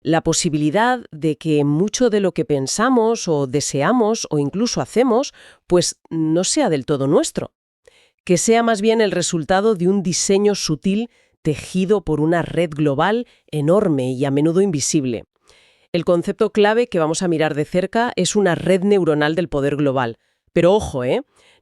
la posibilidad de que mucho de lo que pensamos o deseamos o incluso hacemos, pues no sea del todo nuestro, que sea más bien el resultado de un diseño sutil tejido por una red global enorme y a menudo invisible. El concepto clave que vamos a mirar de cerca es una red neuronal del poder global. Pero ojo,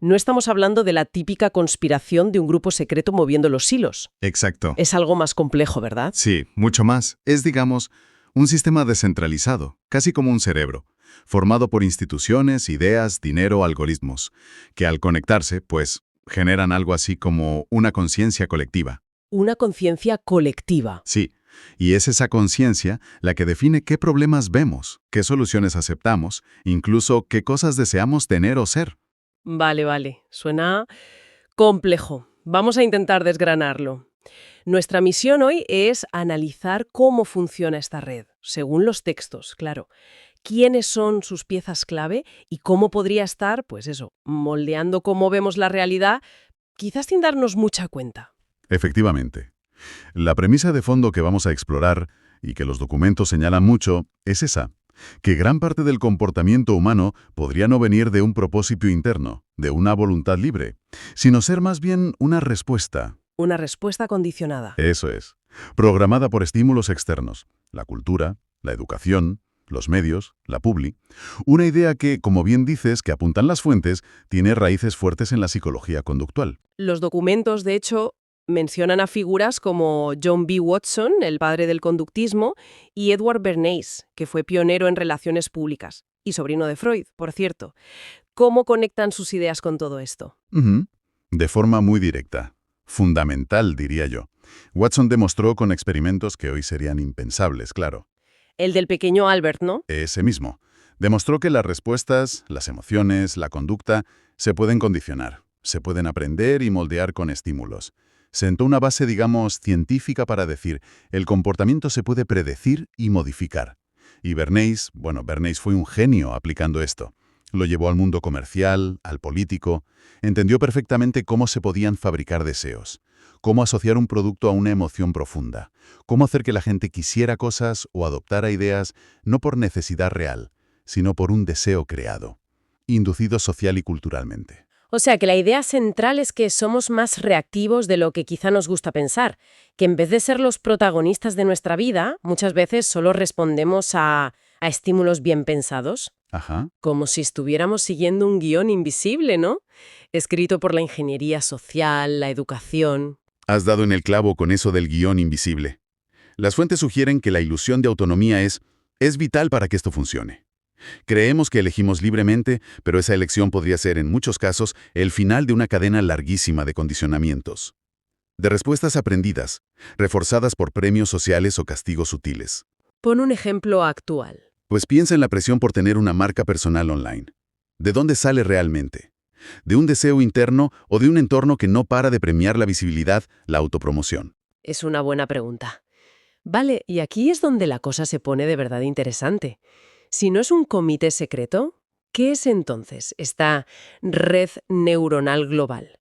no estamos hablando de la típica conspiración de un grupo secreto moviendo los hilos. Exacto. Es algo más complejo, ¿verdad? Sí, mucho más. Es, digamos, un sistema descentralizado, casi como un cerebro, formado por instituciones, ideas, dinero, algoritmos, que al conectarse, pues, generan algo así como una conciencia colectiva. Una conciencia colectiva. Sí, y es esa conciencia la que define qué problemas vemos, qué soluciones aceptamos, incluso qué cosas deseamos tener o ser. Vale. Suena complejo. Vamos a intentar desgranarlo. Nuestra misión hoy es analizar cómo funciona esta red, según los textos, claro. Quiénes son sus piezas clave y cómo podría estar, pues eso, moldeando cómo vemos la realidad, quizás sin darnos mucha cuenta. Efectivamente. La premisa de fondo que vamos a explorar, y que los documentos señalan mucho, es esa, que gran parte del comportamiento humano podría no venir de un propósito interno, de una voluntad libre, sino ser más bien una respuesta. Una respuesta condicionada. Eso es, programada por estímulos externos, la cultura, la educación, los medios, la publi. Una idea que, como bien dices, que apuntan las fuentes, tiene raíces fuertes en la psicología conductual. Los documentos, de hecho, mencionan a figuras como John B. Watson, el padre del conductismo, y Edward Bernays, que fue pionero en relaciones públicas, y sobrino de Freud, por cierto. ¿Cómo conectan sus ideas con todo esto? Ujú. De forma muy directa. Fundamental, diría yo. Watson demostró con experimentos que hoy serían impensables, claro. El del pequeño Albert, ¿no? Ese mismo. Demostró que las respuestas, las emociones, la conducta, se pueden condicionar, se pueden aprender y moldear con estímulos. Sentó una base, digamos, científica para decir, el comportamiento se puede predecir y modificar. Y Bernays fue un genio aplicando esto. Lo llevó al mundo comercial, al político. Entendió perfectamente cómo se podían fabricar deseos, cómo asociar un producto a una emoción profunda, cómo hacer que la gente quisiera cosas o adoptara ideas no por necesidad real, sino por un deseo creado, inducido social y culturalmente. O sea que la idea central es que somos más reactivos de lo que quizá nos gusta pensar, que en vez de ser los protagonistas de nuestra vida, muchas veces solo respondemos a estímulos bien pensados, Ajá. como si estuviéramos siguiendo un guión invisible, ¿no? Escrito por la ingeniería social, la educación. Has dado en el clavo con eso del guión invisible. Las fuentes sugieren que la ilusión de autonomía es vital para que esto funcione. Creemos que elegimos libremente, pero esa elección podría ser, en muchos casos, el final de una cadena larguísima de condicionamientos. De respuestas aprendidas, reforzadas por premios sociales o castigos sutiles. Pon un ejemplo actual. Pues piensa en la presión por tener una marca personal online. ¿De dónde sale realmente? ¿De un deseo interno o de un entorno que no para de premiar la visibilidad, la autopromoción? Es una buena pregunta. Vale, y aquí es donde la cosa se pone de verdad interesante. Si no es un comité secreto, ¿qué es entonces esta red neuronal global?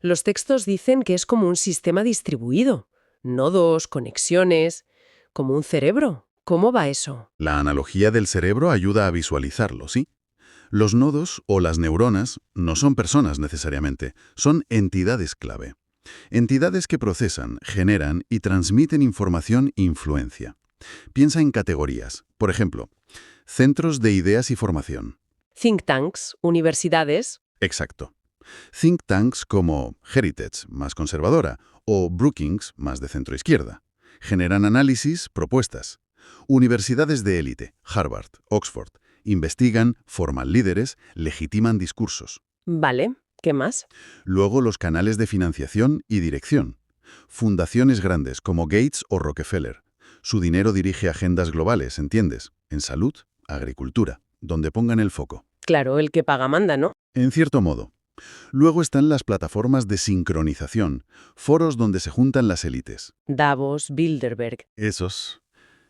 Los textos dicen que es como un sistema distribuido, nodos, conexiones, como un cerebro. ¿Cómo va eso? La analogía del cerebro ayuda a visualizarlo, ¿sí? Los nodos o las neuronas no son personas necesariamente, son entidades clave. Entidades que procesan, generan y transmiten información e influencia. Piensa en categorías. Por ejemplo, centros de ideas y formación. Think tanks, universidades. Exacto. Think tanks como Heritage, más conservadora, o Brookings, más de centro-izquierda. Generan análisis, propuestas. Universidades de élite, Harvard, Oxford, investigan, forman líderes, legitiman discursos. Vale, ¿qué más? Luego los canales de financiación y dirección. Fundaciones grandes como Gates o Rockefeller. Su dinero dirige agendas globales, ¿entiendes? En salud, agricultura, donde pongan el foco. Claro, el que paga manda, ¿no? En cierto modo. Luego están las plataformas de sincronización, foros donde se juntan las élites. Davos, Bilderberg. Esos.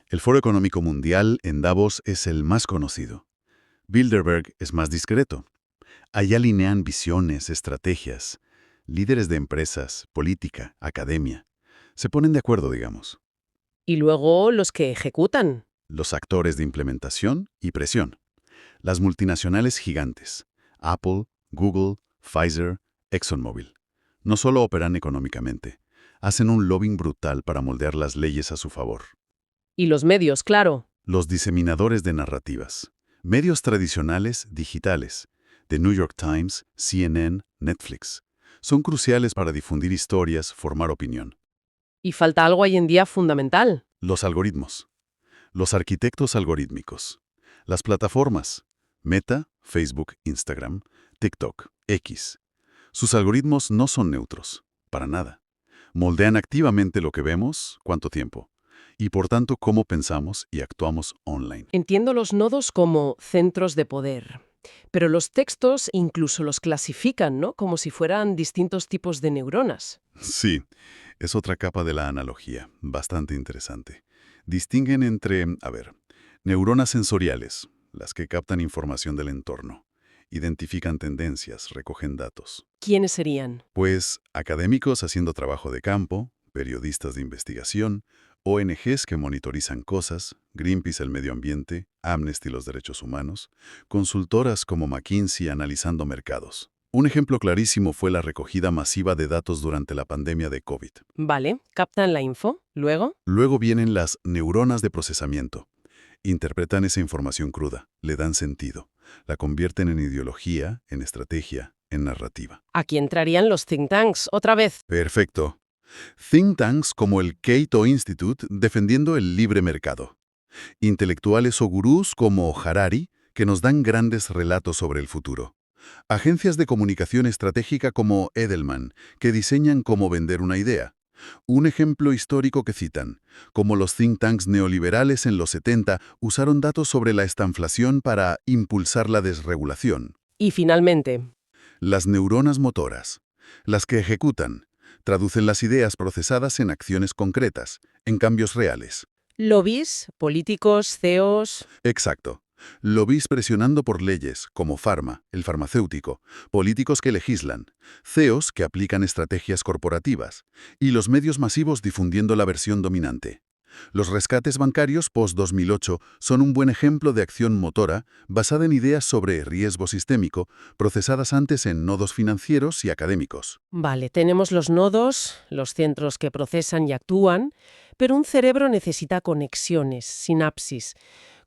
El Foro Económico Mundial en Davos es el más conocido. Bilderberg es más discreto. Allí alinean visiones, estrategias, líderes de empresas, política, academia. Se ponen de acuerdo, digamos. Y luego los que ejecutan. Los actores de implementación y presión. Las multinacionales gigantes. Apple, Google, Pfizer, ExxonMobil. No solo operan económicamente, hacen un lobbying brutal para moldear las leyes a su favor. Y los medios, claro. Los diseminadores de narrativas. Medios tradicionales, digitales. The New York Times, CNN, Netflix. Son cruciales para difundir historias, formar opinión. Y falta algo hoy en día fundamental. Los algoritmos. Los arquitectos algorítmicos. Las plataformas. Meta, Facebook, Instagram, TikTok, X. Sus algoritmos no son neutros, para nada. Moldean activamente lo que vemos, cuánto tiempo, y por tanto cómo pensamos y actuamos online. Entiendo los nodos como centros de poder, pero los textos incluso los clasifican, ¿no? Como si fueran distintos tipos de neuronas. Sí, es otra capa de la analogía, bastante interesante. Distinguen entre, neuronas sensoriales, las que captan información del entorno, identifican tendencias, recogen datos. ¿Quiénes serían? Pues académicos haciendo trabajo de campo, periodistas de investigación, ONGs que monitorizan cosas, Greenpeace el medio ambiente, Amnesty los derechos humanos, consultoras como McKinsey analizando mercados. Un ejemplo clarísimo fue la recogida masiva de datos durante la pandemia de COVID. Vale, captan la info. ¿Luego? Luego vienen las neuronas de procesamiento. Interpretan esa información cruda, le dan sentido, la convierten en ideología, en estrategia, en narrativa. Aquí entrarían los think tanks, otra vez. Perfecto. Think tanks como el Cato Institute defendiendo el libre mercado. Intelectuales o gurús como Harari que nos dan grandes relatos sobre el futuro. Agencias de comunicación estratégica como Edelman que diseñan cómo vender una idea. Un ejemplo histórico que citan, como los think tanks neoliberales en los 70 usaron datos sobre la estanflación para impulsar la desregulación. Y finalmente, Las neuronas motoras, las que ejecutan, traducen las ideas procesadas en acciones concretas, en cambios reales. lobbies, políticos, CEOs. Exacto. Lobbies presionando por leyes, como Pharma, el farmacéutico, políticos que legislan, CEOs que aplican estrategias corporativas, y los medios masivos difundiendo la versión dominante. Los rescates bancarios post-2008 son un buen ejemplo de acción motora basada en ideas sobre riesgo sistémico, procesadas antes en nodos financieros y académicos. Vale, tenemos los nodos, los centros que procesan y actúan, pero un cerebro necesita conexiones, sinapsis.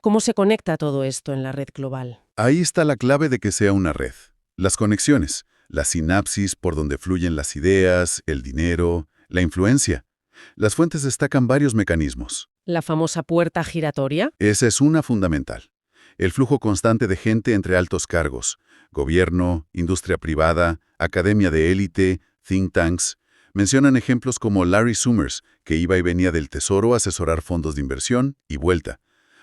¿Cómo se conecta todo esto en la red global? Ahí está la clave de que sea una red. Las conexiones, la sinapsis por donde fluyen las ideas, el dinero, la influencia. Las fuentes destacan varios mecanismos. ¿La famosa puerta giratoria? Esa es una fundamental. El flujo constante de gente entre altos cargos, gobierno, industria privada, academia de élite, think tanks. Mencionan ejemplos como Larry Summers, que iba y venía del Tesoro a asesorar fondos de inversión y vuelta.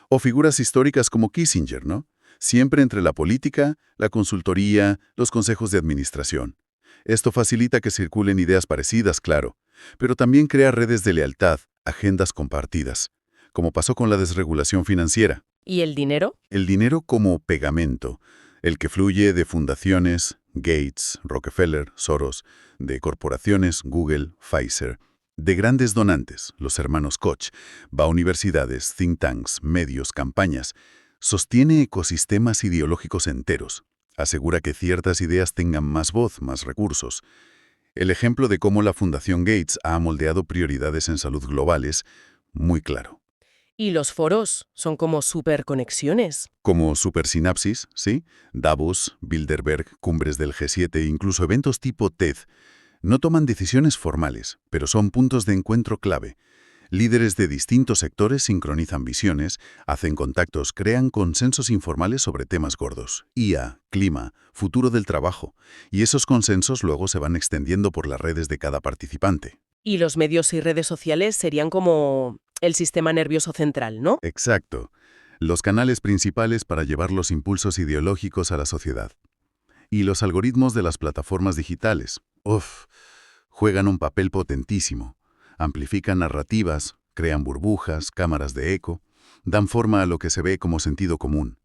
O figuras históricas como Kissinger, ¿no? Siempre entre la política, la consultoría, los consejos de administración. Esto facilita que circulen ideas parecidas, claro, pero también crea redes de lealtad, agendas compartidas, como pasó con la desregulación financiera. ¿Y el dinero? El dinero como pegamento, el que fluye de fundaciones, Gates, Rockefeller, Soros, de corporaciones, Google, Pfizer, de grandes donantes, los hermanos Koch, va a universidades, think tanks, medios, campañas, sostiene ecosistemas ideológicos enteros, asegura que ciertas ideas tengan más voz, más recursos. El ejemplo de cómo la Fundación Gates ha moldeado prioridades en salud globales, muy claro. ¿Y los foros? Son como superconexiones. Como supersinapsis, ¿sí? Davos, Bilderberg, cumbres del G7 incluso eventos tipo TED, no toman decisiones formales, pero son puntos de encuentro clave. Líderes de distintos sectores sincronizan visiones, hacen contactos, crean consensos informales sobre temas gordos, IA, clima, futuro del trabajo, y esos consensos luego se van extendiendo por las redes de cada participante. Y los medios y redes sociales serían como el sistema nervioso central, ¿no? Exacto. Los canales principales para llevar los impulsos ideológicos a la sociedad. Y los algoritmos de las plataformas digitales, juegan un papel potentísimo. Amplifican narrativas, crean burbujas, cámaras de eco, dan forma a lo que se ve como sentido común.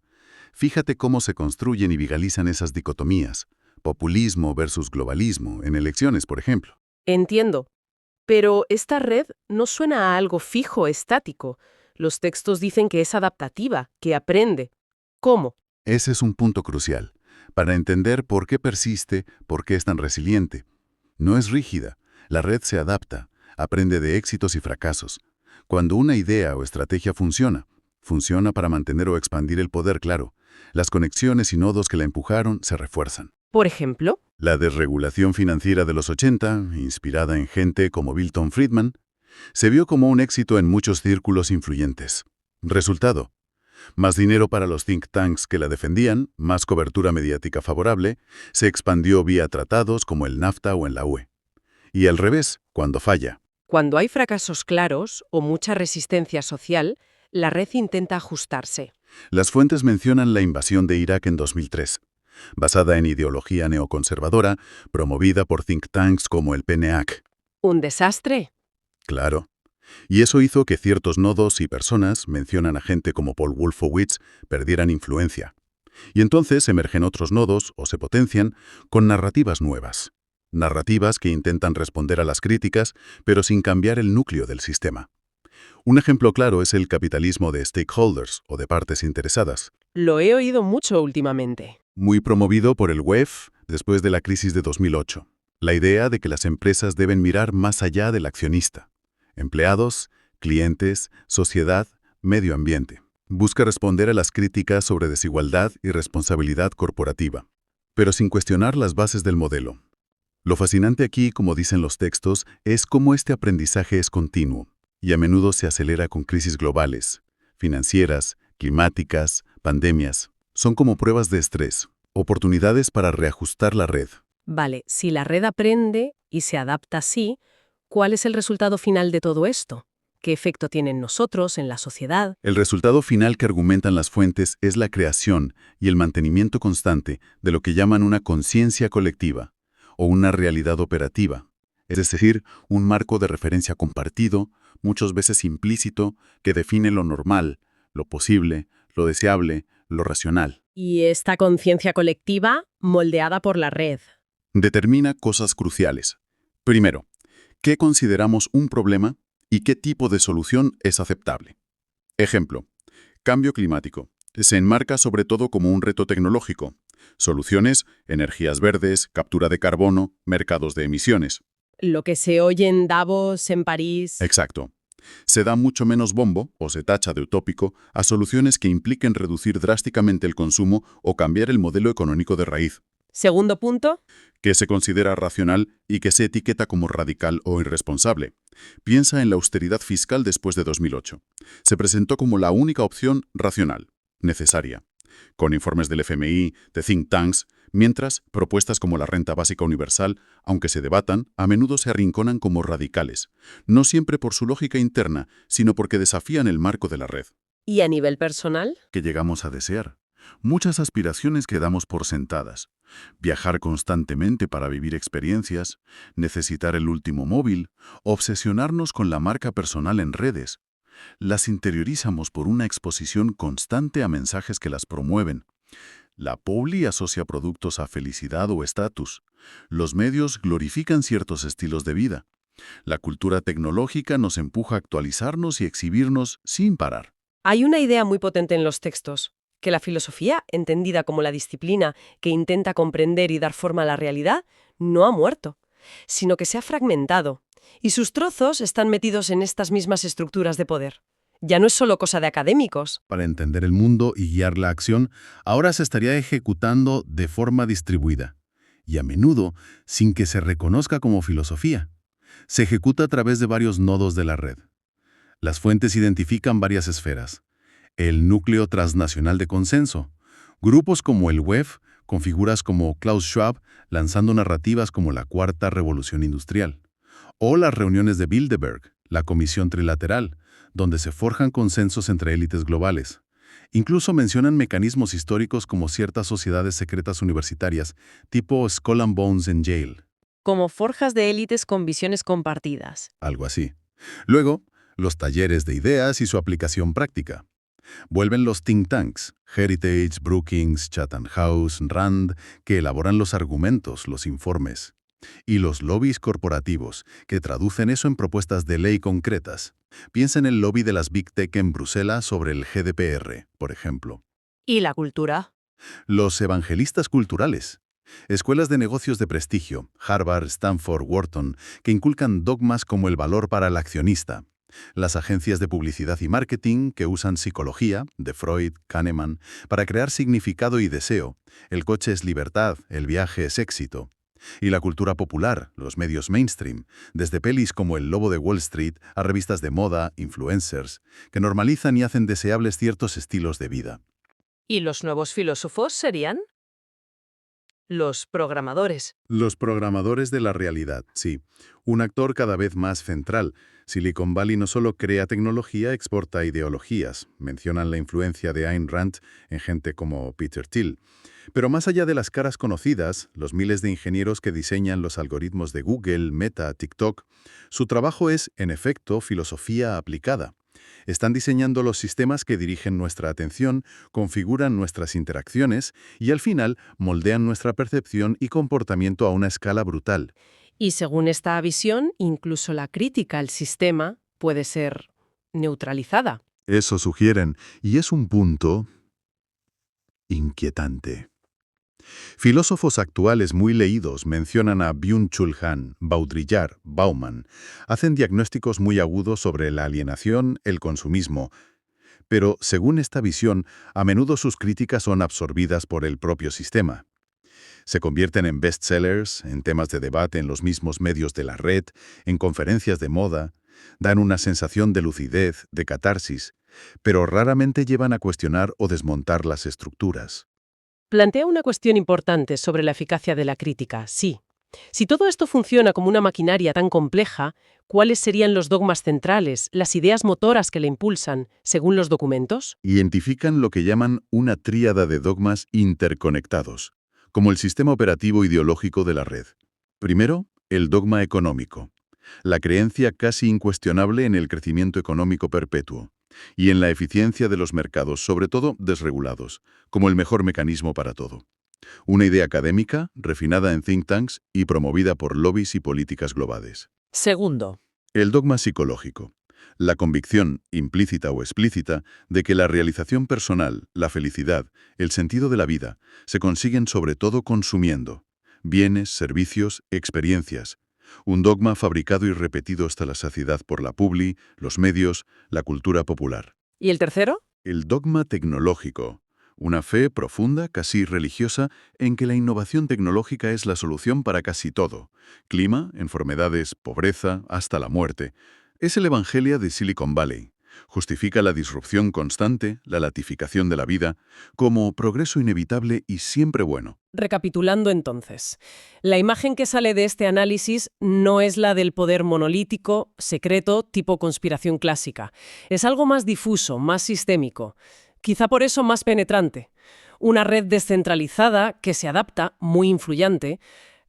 Fíjate cómo se construyen y viralizan esas dicotomías, populismo versus globalismo, en elecciones, por ejemplo. Entiendo. Pero esta red no suena a algo fijo, estático. Los textos dicen que es adaptativa, que aprende. ¿Cómo? Ese es un punto crucial, para entender por qué persiste, por qué es tan resiliente. No es rígida, la red se adapta, aprende de éxitos y fracasos. Cuando una idea o estrategia funciona, funciona para mantener o expandir el poder, claro. Las conexiones y nodos que la empujaron se refuerzan. Por ejemplo, La desregulación financiera de los 80, inspirada en gente como Milton Friedman, se vio como un éxito en muchos círculos influyentes. Resultado: más dinero para los think tanks que la defendían, más cobertura mediática favorable, se expandió vía tratados como el NAFTA o en la UE. Y al revés, cuando falla. cuando hay fracasos claros o mucha resistencia social, la red intenta ajustarse. Las fuentes mencionan la invasión de Irak en 2003, basada en ideología neoconservadora, promovida por think tanks como el PNAC. ¿Un desastre? Claro. Y eso hizo que ciertos nodos y personas, mencionan a gente como Paul Wolfowitz, perdieran influencia. Y entonces emergen otros nodos, o se potencian, con narrativas nuevas. Narrativas que intentan responder a las críticas, pero sin cambiar el núcleo del sistema. Un ejemplo claro es el capitalismo de stakeholders, o de partes interesadas, Lo he oído mucho últimamente. muy promovido por el WEF después de la crisis de 2008. La idea de que las empresas deben mirar más allá del accionista. Empleados, clientes, sociedad, medio ambiente. Busca responder a las críticas sobre desigualdad y responsabilidad corporativa, pero sin cuestionar las bases del modelo. Lo fascinante aquí, como dicen los textos, es cómo este aprendizaje es continuo y a menudo se acelera con crisis globales, financieras, climáticas, pandemias. Son como pruebas de estrés, oportunidades para reajustar la red. Vale, si la red aprende y se adapta así, ¿cuál es el resultado final de todo esto? ¿Qué efecto tiene en nosotros, en la sociedad? El resultado final que argumentan las fuentes es la creación y el mantenimiento constante de lo que llaman una conciencia colectiva o una realidad operativa, es decir, un marco de referencia compartido, muchas veces implícito, que define lo normal, lo posible, lo deseable, lo racional. Y esta conciencia colectiva, moldeada por la red. Determina cosas cruciales. Primero, ¿qué consideramos un problema y qué tipo de solución es aceptable? Ejemplo, cambio climático. Se enmarca sobre todo como un reto tecnológico. Soluciones: energías verdes, captura de carbono, mercados de emisiones. Lo que se oye en Davos, en París. Exacto. Se da mucho menos bombo, o se tacha de utópico, a soluciones que impliquen reducir drásticamente el consumo o cambiar el modelo económico de raíz, Segundo punto, que se considera racional y que se etiqueta como radical o irresponsable. Piensa en la austeridad fiscal después de 2008. Se presentó como la única opción racional, necesaria, con informes del FMI, de think tanks, mientras propuestas como la renta básica universal, aunque se debatan, a menudo se arrinconan como radicales, no siempre por su lógica interna, sino porque desafían el marco de la red. ¿y a nivel personal? Que llegamos a desear. Muchas aspiraciones que damos por sentadas. Viajar constantemente para vivir experiencias, necesitar el último móvil, obsesionarnos con la marca personal en redes. Las interiorizamos por una exposición constante a mensajes que las promueven. La publi asocia productos a felicidad o estatus. Los medios glorifican ciertos estilos de vida. La cultura tecnológica nos empuja a actualizarnos y exhibirnos sin parar. Hay una idea muy potente en los textos, que la filosofía, entendida como la disciplina que intenta comprender y dar forma a la realidad, no ha muerto, sino que se ha fragmentado, y sus trozos están metidos en estas mismas estructuras de poder. Ya no es solo cosa de académicos. Para entender el mundo y guiar la acción, ahora se estaría ejecutando de forma distribuida, y a menudo sin que se reconozca como filosofía. Se ejecuta a través de varios nodos de la red. Las fuentes identifican varias esferas. El núcleo transnacional de consenso, grupos como el WEF, con figuras como Klaus Schwab, lanzando narrativas como la Cuarta Revolución Industrial, o las reuniones de Bilderberg, la Comisión Trilateral, donde se forjan consensos entre élites globales. Incluso mencionan mecanismos históricos como ciertas sociedades secretas universitarias, tipo Skull and Bones en Yale. Como forjas de élites con visiones compartidas. Algo así. Luego, los talleres de ideas y su aplicación práctica. Vuelven los think tanks, Heritage, Brookings, Chatham House, Rand, que elaboran los argumentos, los informes. Y los lobbies corporativos, que traducen eso en propuestas de ley concretas. Piensa en el lobby de las Big Tech en Bruselas sobre el GDPR, por ejemplo. ¿Y la cultura? Los evangelistas culturales. Escuelas de negocios de prestigio, Harvard, Stanford, Wharton, que inculcan dogmas como el valor para el accionista. Las agencias de publicidad y marketing que usan psicología, de Freud, Kahneman, para crear significado y deseo. El coche es libertad, el viaje es éxito. Y la cultura popular, los medios mainstream, desde pelis como El Lobo de Wall Street a revistas de moda, influencers, que normalizan y hacen deseables ciertos estilos de vida. ¿Y los nuevos filósofos serían? Los programadores. Los programadores de la realidad, sí. Un actor cada vez más central. Silicon Valley no solo crea tecnología, exporta ideologías. Mencionan la influencia de Ayn Rand en gente como Peter Thiel. Pero más allá de las caras conocidas, los miles de ingenieros que diseñan los algoritmos de Google, Meta, TikTok, su trabajo es, en efecto, filosofía aplicada. Están diseñando los sistemas que dirigen nuestra atención, configuran nuestras interacciones y al final moldean nuestra percepción y comportamiento a una escala brutal. Y según esta visión, incluso la crítica al sistema puede ser neutralizada. Eso sugieren, y es un punto inquietante. Filósofos actuales muy leídos mencionan a Byung-Chul Han, Baudrillard, Bauman. Hacen diagnósticos muy agudos sobre la alienación, el consumismo. Pero, según esta visión, a menudo sus críticas son absorbidas por el propio sistema. Se convierten en bestsellers, en temas de debate en los mismos medios de la red, en conferencias de moda, dan una sensación de lucidez, de catarsis, pero raramente llevan a cuestionar o desmontar las estructuras. Plantea una cuestión importante sobre la eficacia de la crítica, sí. Si todo esto funciona como una maquinaria tan compleja, ¿cuáles serían los dogmas centrales, las ideas motoras que la impulsan, según los documentos? Identifican lo que llaman una tríada de dogmas interconectados, como el sistema operativo ideológico de la red. Primero, el dogma económico, la creencia casi incuestionable en el crecimiento económico perpetuo y en la eficiencia de los mercados, sobre todo desregulados, como el mejor mecanismo para todo. Una idea académica, refinada en think tanks y promovida por lobbies y políticas globales. Segundo, El dogma psicológico. La convicción, implícita o explícita, de que la realización personal, la felicidad, el sentido de la vida, se consiguen sobre todo consumiendo bienes, servicios, experiencias. Un dogma fabricado y repetido hasta la saciedad por la publi, los medios, la cultura popular. ¿y el tercero? El dogma tecnológico. Una fe profunda, casi religiosa, en que la innovación tecnológica es la solución para casi todo. Clima, enfermedades, pobreza, hasta la muerte. Es el evangelio de Silicon Valley. Justifica la disrupción constante, la latificación de la vida, como progreso inevitable y siempre bueno. Recapitulando entonces, la imagen que sale de este análisis no es la del poder monolítico, secreto, tipo conspiración clásica. Es algo más difuso, más sistémico, quizá por eso más penetrante. Una red descentralizada que se adapta, muy influyente,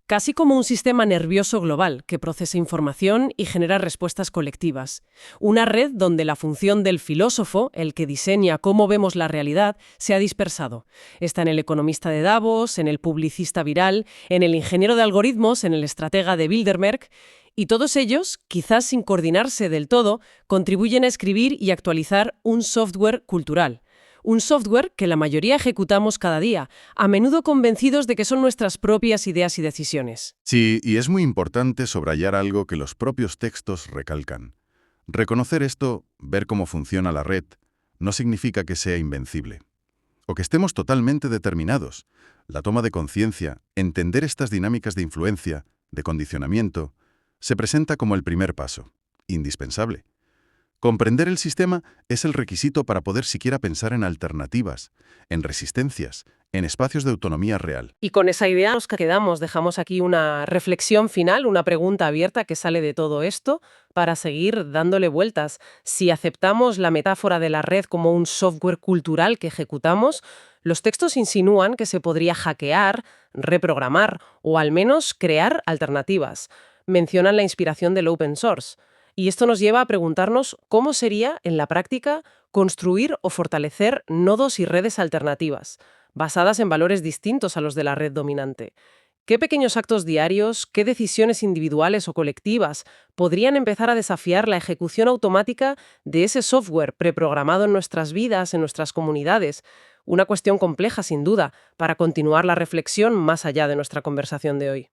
casi como un sistema nervioso global que procesa información y genera respuestas colectivas. Una red donde la función del filósofo, el que diseña cómo vemos la realidad, se ha dispersado. Está en el economista de Davos, en el publicista viral, en el ingeniero de algoritmos, en el estratega de Bilderberg, y todos ellos, quizás sin coordinarse del todo, contribuyen a escribir y actualizar un software cultural. Un software que la mayoría ejecutamos cada día, a menudo convencidos de que son nuestras propias ideas y decisiones. Sí, y es muy importante subrayar algo que los propios textos recalcan. Reconocer esto, ver cómo funciona la red, no significa que sea invencible, o que estemos totalmente determinados. La toma de conciencia, entender estas dinámicas de influencia, de condicionamiento, se presenta como el primer paso, indispensable. Comprender el sistema es el requisito para poder siquiera pensar en alternativas, en resistencias, en espacios de autonomía real. Y con esa idea nos quedamos, dejamos aquí una reflexión final, una pregunta abierta que sale de todo esto para seguir dándole vueltas. Si aceptamos la metáfora de la red como un software cultural que ejecutamos, los textos insinúan que se podría hackear, reprogramar o al menos crear alternativas. Mencionan la inspiración del open source. Y esto nos lleva a preguntarnos cómo sería, en la práctica, construir o fortalecer nodos y redes alternativas, basadas en valores distintos a los de la red dominante. ¿Qué pequeños actos diarios, qué decisiones individuales o colectivas podrían empezar a desafiar la ejecución automática de ese software preprogramado en nuestras vidas, en nuestras comunidades? Una cuestión compleja, sin duda, para continuar la reflexión más allá de nuestra conversación de hoy.